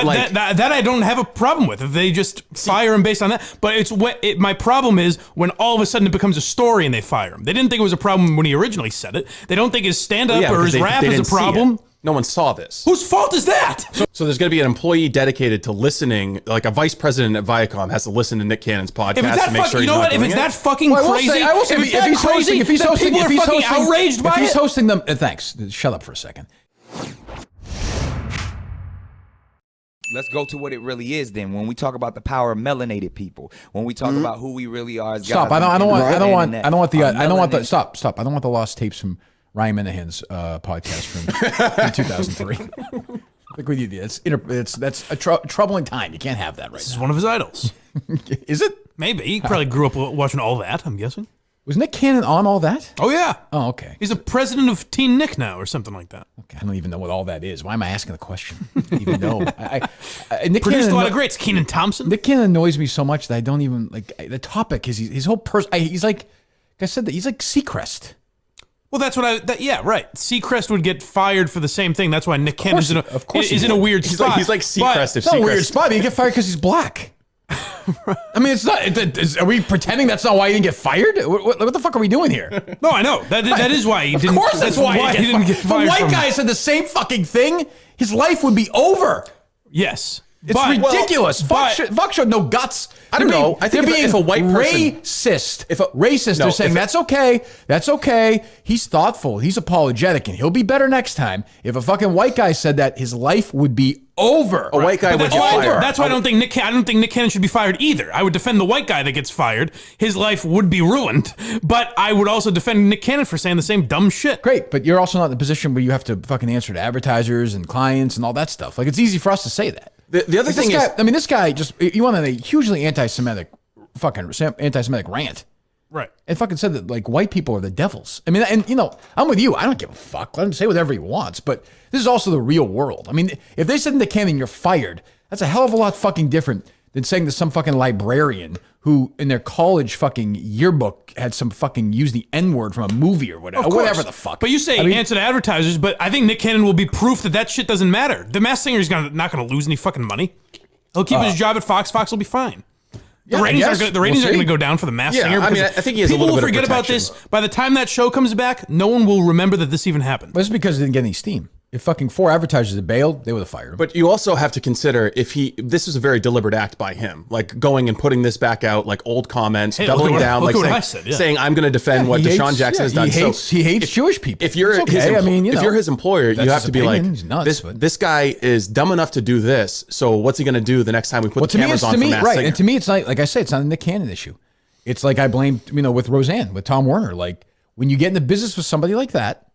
that I don't have a problem with. If they just fire him based on that. But my problem is when all of a sudden it becomes a story and they fire him. They didn't think it was a problem when he originally said it. They don't think his stand-up or his rap is a problem. No one saw this. Whose fault is that? So there's going to be an employee dedicated to listening, like a vice president at Viacom has to listen to Nick Cannon's podcast to make sure he's not doing it. If it's that fucking crazy, if he's hosting outraged by it. If he's hosting them, thanks. Shut up for a second. Let's go to what it really is then. When we talk about the power of melanated people, when we talk about who we really are as guys. Stop. I don't want the lost tapes from Ryan Minahan's podcast from 2003. I think we need that's a troubling time. You can't have that right now. This is one of his idols. Is it? Maybe. He probably grew up watching All That, I'm guessing. Was Nick Cannon on All That? Oh, yeah. Oh, okay. He's the president of Teen Nick now or something like that. Okay, I don't even know what All That is. Why am I asking the question? I don't even know. Nick produced a lot of greats. Kenan Thompson. Nick Cannon annoys me so much that I don't even, the topic is his whole person. He's like I said, he's like Seacrest. Well, that's what yeah, right. Seacrest would get fired for the same thing. That's why Nick Cannon's in a weird spot. He's like Seacrest. It's not a weird spot, but he get fired because he's black. I mean, it's not. Are we pretending that's not why he didn't get fired? What the fuck are we doing here? No, I know that is why he didn't. Of course, that's why he didn't get fired. The white guy said the same fucking thing. His life would be over. Yes. It's ridiculous. Fuck should no guts. I don't know. I think if a white person racist, they're saying that's okay. That's okay. He's thoughtful. He's apologetic, and he'll be better next time. If a fucking white guy said that, his life would be over. A white guy would get fired. That's why I don't think Nick Cannon should be fired either. I would defend the white guy that gets fired. His life would be ruined. But I would also defend Nick Cannon for saying the same dumb shit. Great, but you're also not in the position where you have to fucking answer to advertisers and clients and all that stuff. Like, it's easy for us to say that. The other thing is, this guy you went on a hugely anti-Semitic rant. Right. And fucking said that, like, white people are the devils. I mean, and, I'm with you. I don't give a fuck. Let him say whatever he wants. But this is also the real world. I mean, if they said in the Cannon, you're fired, that's a hell of a lot fucking different than saying to some fucking librarian who in their college fucking yearbook had some fucking use the N-word from a movie or whatever. Whatever the fuck. But you say answer to advertisers, but I think Nick Cannon will be proof that shit doesn't matter. The Masked Singer is not going to lose any fucking money. He'll keep his job at Fox. Fox will be fine. The ratings are going to go down for the Masked Singer. I mean, I think he has a little bit of protection. People will forget about this. By the time that show comes back, no one will remember that this even happened. But it's because they didn't get any steam. If fucking 4 advertisers had bailed, they would have fired him. But you also have to consider this is a very deliberate act by him, like going and putting this back out, like old comments, doubling down, like saying I'm going to defend what Deshaun Jackson has done. He hates Jewish people. If you're his employer, you have to be like, this guy is dumb enough to do this. So what's he going to do the next time we put the cameras on for Masked Singer? And to me, it's like I say, it's not a Nick Cannon issue. It's like I blame with Roseanne, with Tom Werner. Like when you get in the business with somebody like that,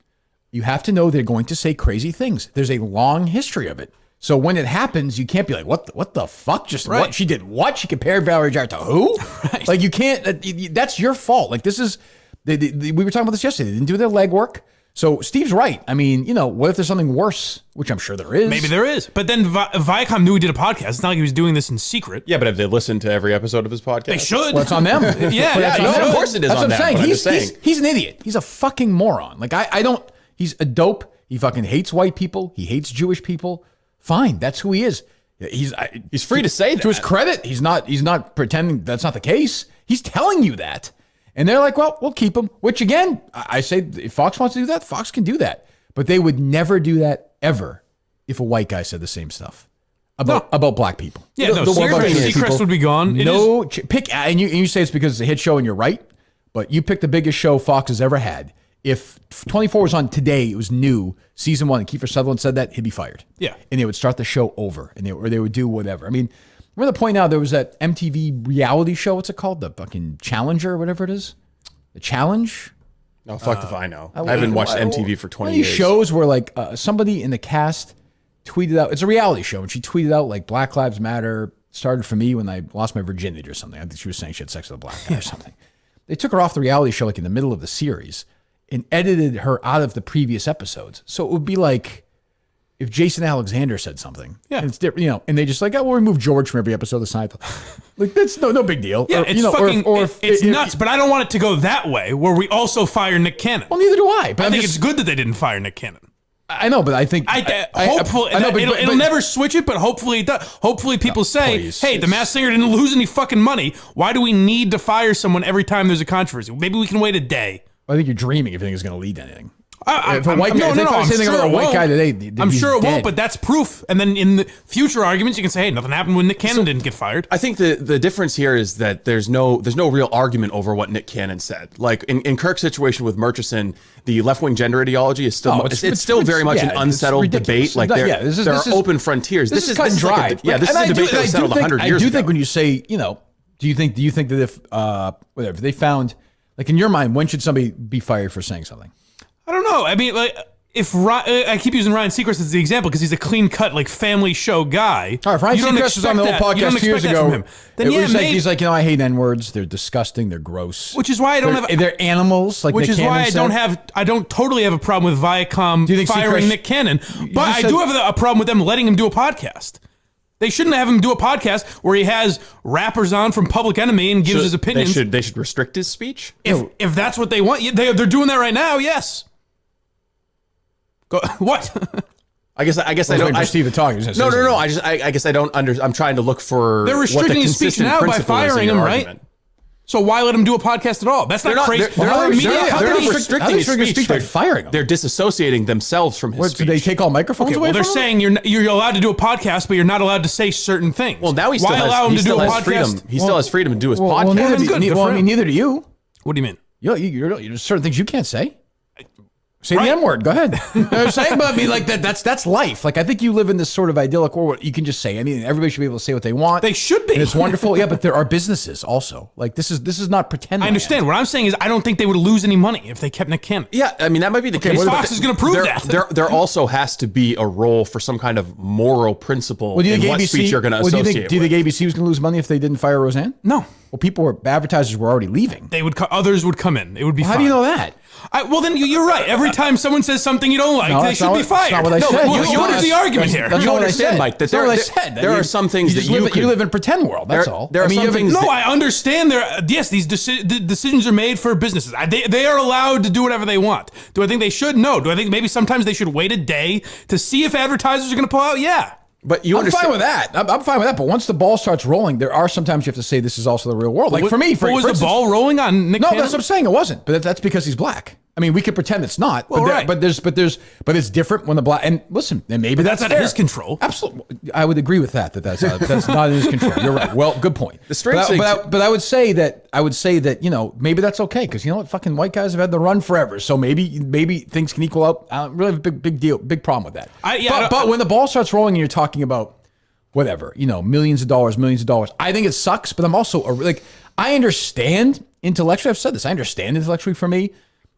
you have to know they're going to say crazy things. There's a long history of it. So when it happens, you can't be like, what the fuck? What? She did what? She compared Valerie Jarrett to who? Right. Like you can't, that's your fault. Like this is, we were talking about this yesterday. They didn't do their legwork. So Steve's right. I mean, what if there's something worse, which I'm sure there is. Maybe there is. But then Viacom knew he did a podcast. It's not like he was doing this in secret. Yeah, but have they listened to every episode of his podcast? They should. Well, it's on them. Of course it is on them. That's what I'm saying. He's an idiot. He's a fucking moron. Like he's a dope. He fucking hates white people. He hates Jewish people. Fine. That's who he is. He's free to say that. To his credit, he's not pretending that's not the case. He's telling you that. And they're like, well, we'll keep him. Which again, I say if Fox wants to do that, Fox can do that. But they would never do that ever if a white guy said the same stuff about black people. Yeah, Seacrest would be gone. And you say it's because it's a hit show and you're right, but you pick the biggest show Fox has ever had. If 24 was on today, it was new, season 1, and Kiefer Sutherland said that, he'd be fired. Yeah. And they would start the show over, or they would do whatever. I mean, we're at the point now, there was that MTV reality show, what's it called? The fucking Challenger, or whatever it is? The Challenge? No, fuck if I know. I haven't watched MTV for 20 years. These shows where like somebody in the cast tweeted out, it's a reality show, and she tweeted out like Black Lives Matter started for me when I lost my virginity or something. I think she was saying she had sex with a black guy or something. They took her off the reality show like in the middle of the series and edited her out of the previous episodes. So it would be like if Jason Alexander said something. Yeah. And it's different, and they just like, we'll remove George from every episode of Seinfeld. Like, that's no big deal. Yeah, it's nuts, but I don't want it to go that way where we also fire Nick Cannon. Well, neither do I. But I think it's good that they didn't fire Nick Cannon. I know, but I think hopefully it'll never switch it, but hopefully it does. Hopefully people say, "Hey, the Masked Singer didn't lose any fucking money. Why do we need to fire someone every time there's a controversy? Maybe we can wait a day." I think you're dreaming if you think it's going to lead to anything. I'm sure it won't, but that's proof. And then in the future arguments, you can say, "Hey, nothing happened when Nick Cannon didn't get fired." I think the difference here is that there's no real argument over what Nick Cannon said. Like in Kirk's situation with Murchison, the left-wing gender ideology is still it's still very much an unsettled debate. Like there are open frontiers. This is cut and dry. This is a debate that was settled 100 years ago. I do think when you say, do you think that if whatever they found, like in your mind, when should somebody be fired for saying something? I don't know. I mean, like, if I keep using Ryan Seacrest as the example because he's a clean-cut, like, family show guy. All right, if Ryan Seacrest was on the old podcast 2 years ago, then he's like, I hate N-words. They're disgusting. They're gross. Which is why I don't have. They're animals. Like which Nick is why Cannon I don't totally have a problem with Viacom firing Nick Cannon, but I do have a problem with them letting him do a podcast. They shouldn't have him do a podcast where he has rappers on from Public Enemy and gives his opinions. They should restrict his speech. If that's what they want, they're doing that right now. Yes. Go, what? I guess I don't. For Steve to talk. No. I guess I don't I'm trying to look for. They're restricting his speech now by firing him, right? So why let him do a podcast at all? That's not crazy. They're not restricting his speech by firing him. They're disassociating themselves from his speech. Do they take all microphones away? Well, they're saying you're allowed to do a podcast, but you're not allowed to say certain things. Well, now he still has freedom. He still has freedom to do his podcast. Neither do you. What do you mean? There's certain things you can't say. Say the N-word. Go ahead. I'm saying, but I mean, like that's life. Like I think you live in this sort of idyllic world where you can just say. I mean, everybody should be able to say what they want. They should be. And it's wonderful. Yeah, but there are businesses also. Like this is not pretend. I understand. What I'm saying is, I don't think they would lose any money if they kept Nick Cannon. Yeah, I mean that might be the case. Fox is going to prove that. There also has to be a role for some kind of moral principle in what speech you're going to associate. Do you think ABC was going to lose money if they didn't fire Roseanne? No. Well, advertisers were already leaving. They would. Others would come in. It would be. How do you know that? Well, then you're right. Every time someone says something you don't like, they should be fired. That's not what I said. What is the argument here? You understand, Mike, that there are some things that you live in a pretend world. That's all. There are some things. No, I understand. Yes, these decisions are made for businesses. They are allowed to do whatever they want. Do I think they should? No. Do I think maybe sometimes they should wait a day to see if advertisers are going to pull out? Yeah. But I'm fine with that. I'm fine with that. But once the ball starts rolling, there are sometimes you have to say this is also the real world. Like for me, was the ball rolling on Nick Cannon? No, that's what I'm saying. It wasn't. But that's because he's black. I mean, we could pretend it's not. Well, but it's different when the black. And listen, and maybe that's out of his control. Absolutely, I would agree with that. That's not in his control. You're right. Well, good point. But I would say that maybe that's okay because you know what, fucking white guys have had the run forever. So maybe things can equal out. I don't really have a big problem with that. But when the ball starts rolling and you're talking about whatever, millions of dollars, I think it sucks. But I'm also like, I understand intellectually. I've said this. I understand intellectually for me.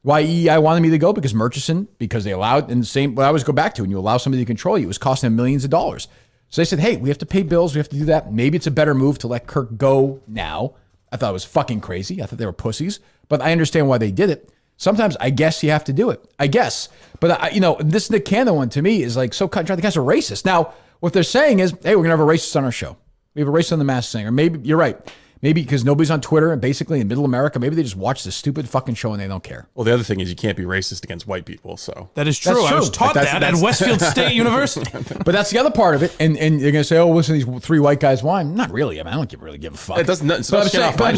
Why EEI wanted me to go because Murchison, because they allowed, and the same, what I always go back to, when you allow somebody to control you, it was costing them millions of dollars. So they said, hey, we have to pay bills, we have to do that. Maybe it's a better move to let Kirk go now. I thought it was fucking crazy. I thought they were pussies, but I understand why they did it. Sometimes I guess you have to do it. I guess. But, this Nick Cannon one to me is like so cut and dry. The guys are racist. Now, what they're saying is, hey, we're going to have a racist on our show. We have a racist on the Masked Singer. Maybe, you're right. Maybe because nobody's on Twitter and basically in middle America, maybe they just watch this stupid fucking show and they don't care. Well, the other thing is you can't be racist against white people. So that is true. I was taught that at Westfield State University. But that's the other part of it. And you're going to say, oh, listen to these three white guys whine. Not really. I mean, I don't really give a fuck. It doesn't. I'm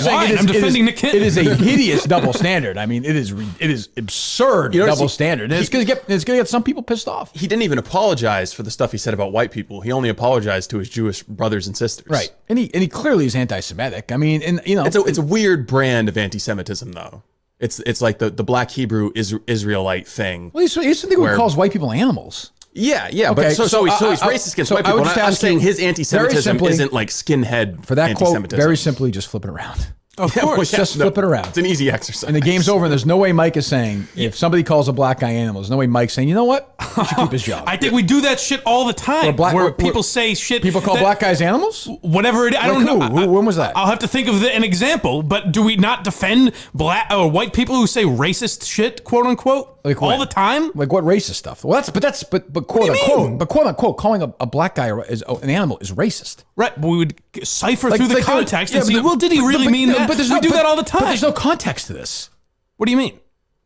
defending Nick Cannon. It is a hideous double standard. I mean, it is absurd double standard. And it's going to get some people pissed off. He didn't even apologize for the stuff he said about white people. He only apologized to his Jewish brothers and sisters. Right. And he clearly is anti-Semitic. I mean, and It's a weird brand of anti-Semitism, though. It's like the black Hebrew Israelite thing. Well, he's something who calls white people animals. Yeah. Okay, but so he's racist against white people. I'm saying his anti-Semitism isn't like skinhead for that anti-Semitism. Quote, very simply, just flip it around. Of course. Just flip it around. It's an easy exercise. And the game's over, and there's no way Mike is saying, if somebody calls a black guy animal, there's no way Mike's saying, you know what? He should keep his job. I think we do that shit all the time. Where people say shit. People call black guys animals? Whatever it is. I don't know. When was that? I'll have to think of an example, but do we not defend black or white people who say racist shit, quote unquote, all the time? Like what racist stuff? Well, but quote unquote, calling a black guy an animal is racist. Right, but we would cipher through the context and see, well, did he really mean that? But we do that all the time. But there's no context to this. What do you mean?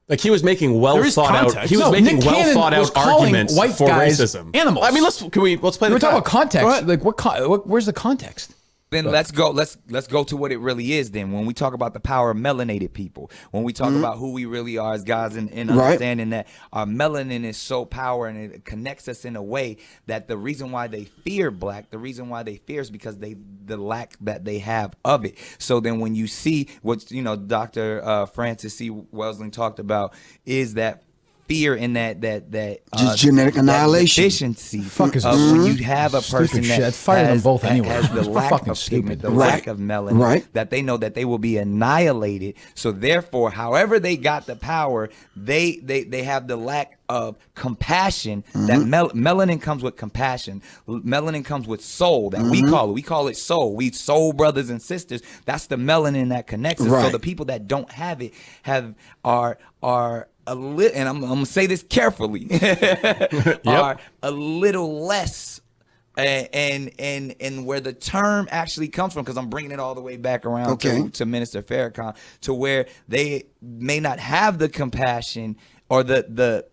Like he was making well thought out. He was making well thought out arguments for racism. Animals. I mean, let's play. We're talking about context. Like where's the context? Then let's go to what it really is. Then when we talk about the power of melanated people, when we talk about who we really are as guys, and understanding that our melanin is so powerful and it connects us in a way that the reason why they fear black, the reason why they fear is because the lack that they have of it. So then when you see what Dr. Francis C. Welsing talked about is that fear in that just genetic annihilation efficiency. When you have a person that has the lack of pigment, the lack of melanin, that they know that they will be annihilated. So therefore, however they got the power, they have the lack of compassion. That melanin comes with compassion. Melanin comes with soul. That we call it soul. We soul brothers and sisters. That's the melanin that connects us. So the people that don't have it are a little, and I'm gonna say this carefully, are a little less, and where the term actually comes from, because I'm bringing it all the way back around to Minister Farrakhan, to where they may not have the compassion or the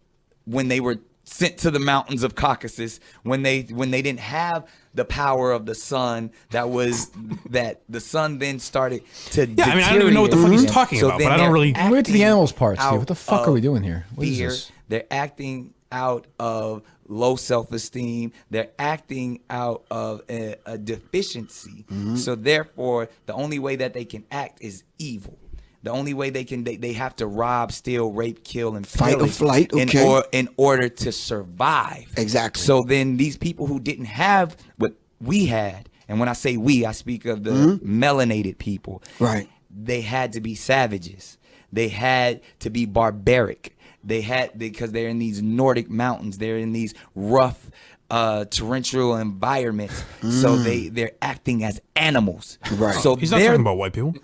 when they were sent to the mountains of Caucasus, when they didn't have the power of the sun, that the sun then started to I mean, I don't even know what the fuck he's talking about, but I don't really... We're to the animals part, Steve. What the fuck are we doing here? What is this? They're acting out of low self-esteem. They're acting out of a deficiency. So therefore, the only way that they can act is evil. The only way they have to rob, steal, rape, kill, and fight or flight, in order to survive. Exactly. So then these people who didn't have what we had, and when I say we, I speak of the melanated people. Right. They had to be savages. They had to be barbaric. Because they're in these Nordic mountains. They're in these rough, torrential environments. So they're acting as animals. Right. So he's not talking about white people.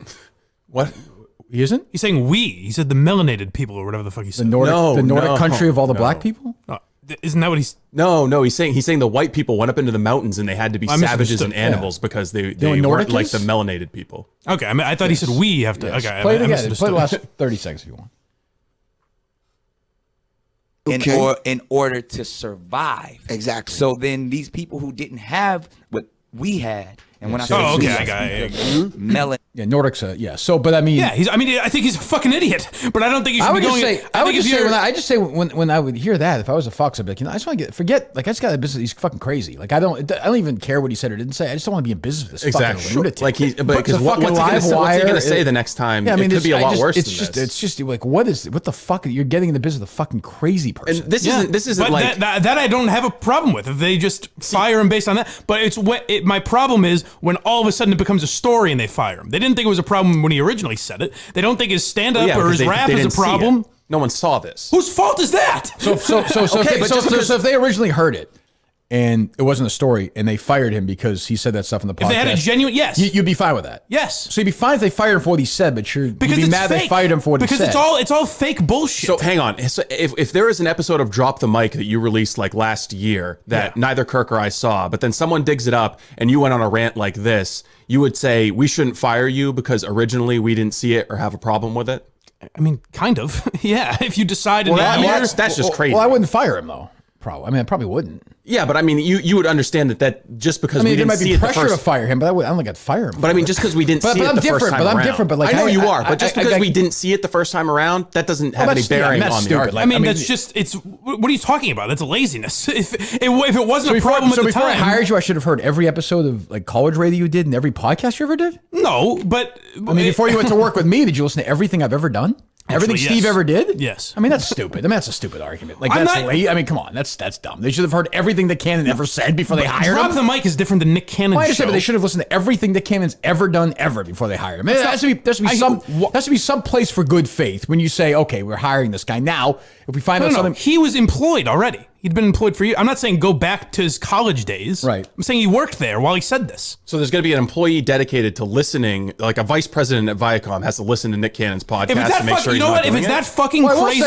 What? He isn't? He's saying we. He said the melanated people or whatever the fuck he said. The Nordic country of all the black people? Isn't that what he's... No, he's saying the white people went up into the mountains and they had to be savages and animals because they weren't like the melanated people. Okay, I mean, I thought he said we have to... Yes. Okay, Play it again. Play the last 30 seconds if you want. In order to survive. Exactly. So then these people who didn't have what we had, and when I say I got it. Melanin. Yeah, Nordic's So, but I mean, I think he's a fucking idiot. But I don't think you should be going. I just say when I would hear that, if I was a Fox, I'd be like, I just want to forget. Like, I just got a business. He's fucking crazy. Like, I don't even care what he said or didn't say. I just don't want to be in business with this fucking lunatic. Like because what's he going to say the next time? Yeah, I mean, it could be a lot worse than this. It's just like what the fuck? You're getting in the business with a fucking crazy person. And this isn't but like that I don't have a problem with if they just fire him based on that. But my problem is when all of a sudden it becomes a story and they fire him. They didn't think it was a problem when he originally said it. They don't think his stand-up or his rap is a problem. No one saw this. Whose fault is that? So if they originally heard it and it wasn't a story and they fired him because he said that stuff in the podcast, if they had a genuine, yes, you'd be fine with that. Yes. So you'd be fine if they fired him for what he said, but you'd be mad they fired him for what he said. Because it's all fake bullshit. So hang on. So if there is an episode of Drop the Mic that you released like last year that neither Kirk or I saw, but then someone digs it up and you went on a rant like this, you would say we shouldn't fire you because originally we didn't see it or have a problem with it? I mean, kind of. Yeah, if you decide in that's just crazy. Well, I wouldn't fire him though. Probably. I mean, I probably wouldn't. Yeah, but I mean, you would understand that just because we didn't see it the first... there might be pressure to fire him, but I don't think I'd fire him. But I mean, just because we didn't see it the first time around. I'm different, but like... I know you are, but just because we didn't see it the first time around, that doesn't have any bearing on the argument. I mean, that's just... What are you talking about? That's laziness. If it wasn't a problem at the time... So before I hired you, I should have heard every episode of like College Radio you did and every podcast you ever did? No, but... I mean, before you went to work with me, did you listen to everything I've ever done? Everything Steve ever did? Yes. I mean, that's stupid. I mean, that's a stupid argument. Like, I mean, come on. That's dumb. They should have heard everything that Cannon ever said before they hired him. Drop the Mic is different than Nick Cannon's show. But they should have listened to everything that Cannon's ever done ever before they hired him. There has to be some place for good faith when you say, okay, we're hiring this guy. Now, if we find out something... He was employed already. He'd been employed for years. I'm not saying go back to his college days. Right. I'm saying he worked there while he said this. So there's going to be an employee dedicated to listening, like a vice president at Viacom has to listen to Nick Cannon's podcast to make sure he's not doing it. If it's that fucking crazy,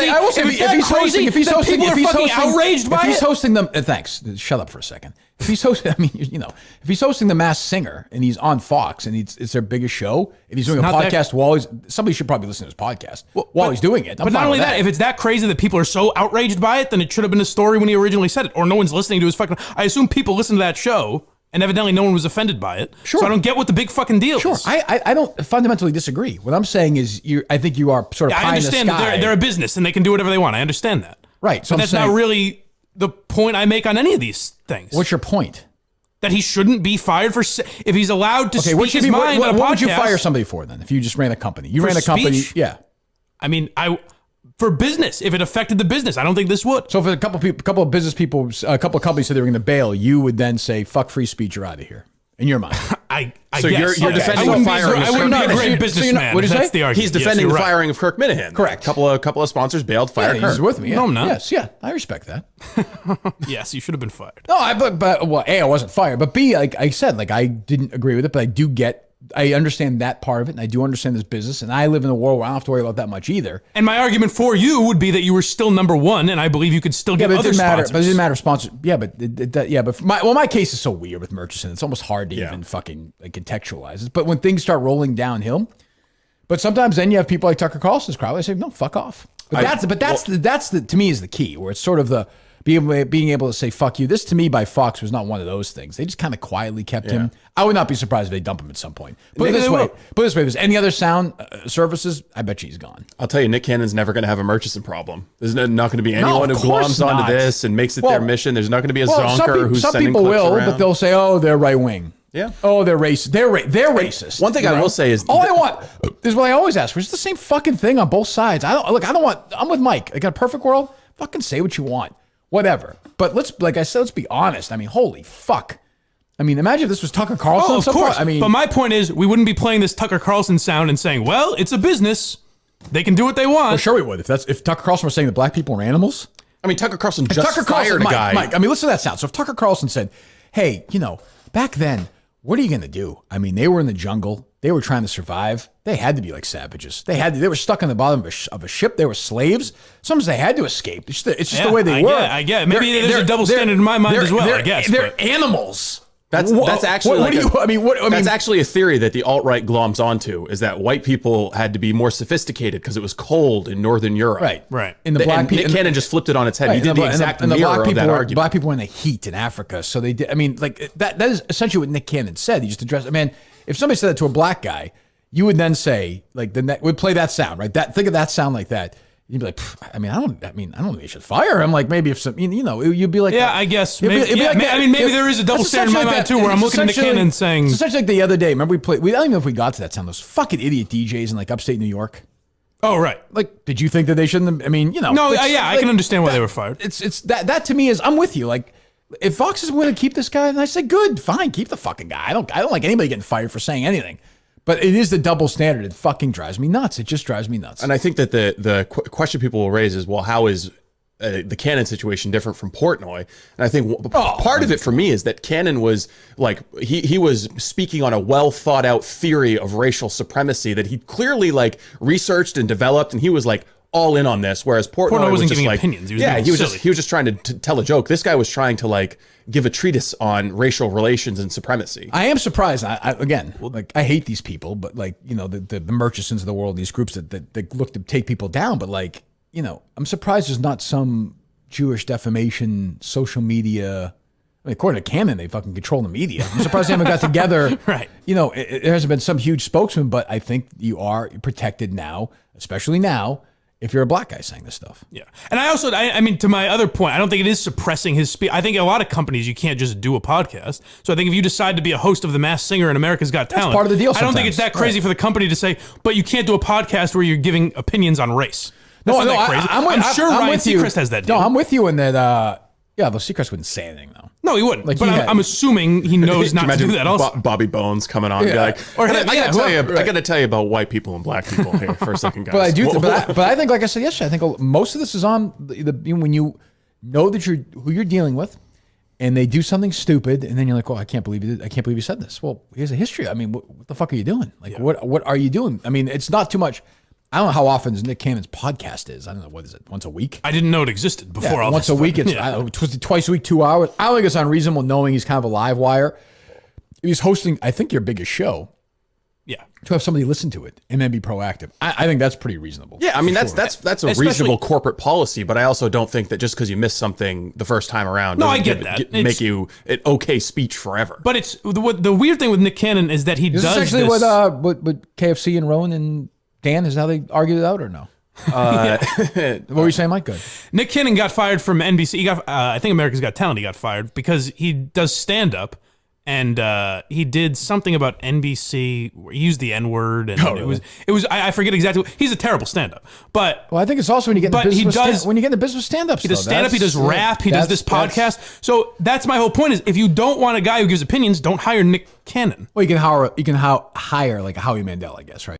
if he's hosting, people are fucking outraged by it. If he's hosting them, thanks. Shut up for a second. If he's hosting, I mean, if he's hosting The Masked Singer and he's on Fox and it's their biggest show, and he's doing a podcast while somebody should probably listen to his podcast while he's doing it. But not only that, if it's that crazy that people are so outraged by it, then it should have been a story when he originally said it, or no one's listening to his fucking. I assume people listen to that show, and evidently no one was offended by it. Sure. So I don't get what the big fucking deal is. I don't fundamentally disagree. What I'm saying is, I think you are sort of pie in the sky. I understand that they're a business and they can do whatever they want. I understand that. Right. So but that's not really the point I make on any of these things. What's your point? That he shouldn't be fired for if he's allowed to speak his mind. What would you fire somebody for then? If you just ran a company, you ran a company, yeah. I mean, for business, if it affected the business, I don't think this would. So if a couple of business people, a couple of companies said they were going to bail, you would then say, "Fuck free speech, you're out of here." In your mind, I so guess. You're defending the firing. I wouldn't be a great businessman. What did you That's say? the argument. He's defending the firing of Kirk Minihane. Correct. Couple of sponsors bailed, fired Kirk. He's with me. Yeah. No, I'm not. Yes, yeah, I respect that. Yes, you should have been fired. No, well, A, I wasn't fired, but B, like I said, like I didn't agree with it, but I understand that part of it, and I do understand this business, and I live in a world where I don't have to worry about that much either. And my argument for you would be that you were still number one, and I believe you could still get other sponsors. But it didn't matter sponsors. Yeah, but my case is so weird with Murchison. It's almost hard to even fucking contextualize it. But when things start rolling downhill, but sometimes then you have people like Tucker Carlson's crowd. They say, "No, fuck off." That's to me is the key, where it's sort of the being able to say "fuck you." This to me by Fox was not one of those things. They just kind of quietly kept him. I would not be surprised if they dump him at some point. Put it this way: if there's any other sound services, I bet you he's gone. I'll tell you, Nick Cannon's never going to have a Murchison problem. There's not going to be anyone who gloms onto this and makes it their mission. There's not going to be a zonker who's sending clips around. Some people will, but they'll say, "Oh, they're right wing." Yeah. Oh, they're racist. They're racist. One thing I will say is, all I want is what I always ask for. It's the same fucking thing on both sides. I'm with Mike. I got a perfect world. Fucking say what you want. Whatever. But let's be honest. I mean, holy fuck. I mean, imagine if this was Tucker Carlson. Oh, of course. But my point is, we wouldn't be playing this Tucker Carlson sound and saying, well, it's a business. They can do what they want. Well, sure we would. If Tucker Carlson was saying that black people are animals. I mean, Tucker Carlson fired a guy. Mike, I mean, listen to that sound. So if Tucker Carlson said, hey, back then, what are you going to do? I mean, they were in the jungle. They were trying to survive. They had to be like savages. They were stuck on the bottom of a ship. They were slaves. Sometimes they had to escape. It's just the way they were. I get it. Maybe there's a double standard in my mind as well, I guess. They're animals. That's actually that's actually a theory that the alt-right gloms onto, is that white people had to be more sophisticated because it was cold in Northern Europe. Right. And Nick Cannon just flipped it on its head. He did the exact mirror of that argument. Black people were in the heat in Africa, so they did. I mean, like that is essentially what Nick Cannon said. He just addressed. I mean, if somebody said that to a black guy, you would then say, like, would play that sound, right? Think of that sound like that. You'd be like, I don't think you should fire him. Like, maybe if some, you'd be like, I guess. Maybe there is a double standard in my mind too, where I'm looking at Nick Cannon saying, it's essentially like the other day. Remember we don't even know if we got to that sound. Those fucking idiot DJs in like upstate New York. Oh, right. Like, did you think that they shouldn't have, No, I can understand why they were fired. It's that to me is, I'm with you. Like, if Fox is going to keep this guy, and I say, good, fine, keep the fucking guy. I don't like anybody getting fired for saying anything. But it is the double standard. It fucking drives me nuts. It just drives me nuts. And I think that the question people will raise is, well, how is the Cannon situation different from Portnoy? And I think part of it for me is that Cannon was like, he was speaking on a well thought out theory of racial supremacy that he clearly like researched and developed, and he was like all in on this. Whereas Portnoy wasn't just giving like opinions. He was just trying to tell a joke. This guy was trying to like give a treatise on racial relations and supremacy. I am surprised. I hate these people, but like, the Murchisons of the world, these groups that look to take people down. But like, I'm surprised there's not some Jewish defamation social media. I mean, according to Cannon, they fucking control the media. I'm surprised they haven't got together. Right. There hasn't been some huge spokesman, but I think you are protected now, especially now, if you're a black guy saying this stuff. Yeah. And I mean, to my other point, I don't think it is suppressing his speech. I think a lot of companies, you can't just do a podcast. So I think if you decide to be a host of The Masked Singer and America's Got Talent, that's part of the deal sometimes. I don't think it's that crazy for the company to say, but you can't do a podcast where you're giving opinions on race. That's not that crazy. I'm sure Ryan Seacrest has that deal. No, I'm with you in that, though Seacrest wouldn't say anything, though. No, he wouldn't. Like, but I'm assuming he knows not to do that also. Bobby Bones coming on and be like, I got to tell you about white people and black people here for a second, guys. But I think, like I said yesterday, I think most of this is on when you know that who you're dealing with, and they do something stupid, and then you're like, oh, I can't believe you said this. Well, here's a history. I mean, what the fuck are you doing? Like, what are you doing? I mean, it's not too much. I don't know how often Nick Cannon's podcast is. I don't know, what is it, once a week? I didn't know it existed before all once this. A week. It's twice a week, 2 hours. I don't think it's unreasonable knowing he's kind of a live wire. He's hosting, I think, your biggest show. Yeah. To have somebody listen to it and then be proactive. I think that's pretty reasonable. Yeah, I mean, that's a reasonable corporate policy, but I also don't think that just because you miss something the first time around make you an okay speech forever. But it's the weird thing with Nick Cannon is that he does actually this. What KFC and Rowan and Dan, is how they argued it out or no? What were you saying, Mike? Good. Nick Cannon got fired from NBC. He got, I think America's Got Talent. He got fired because he does stand-up. And he did something about NBC. He used the N-word, and it was. I forget exactly. He's a terrible stand-up, but I think it's also when you get in the business. When you get in the business stand-up, he does stand-up. He does rap. He does this podcast. So that's my whole point: is if you don't want a guy who gives opinions, don't hire Nick Cannon. Well, you can hire like a Howie Mandel, I guess, right?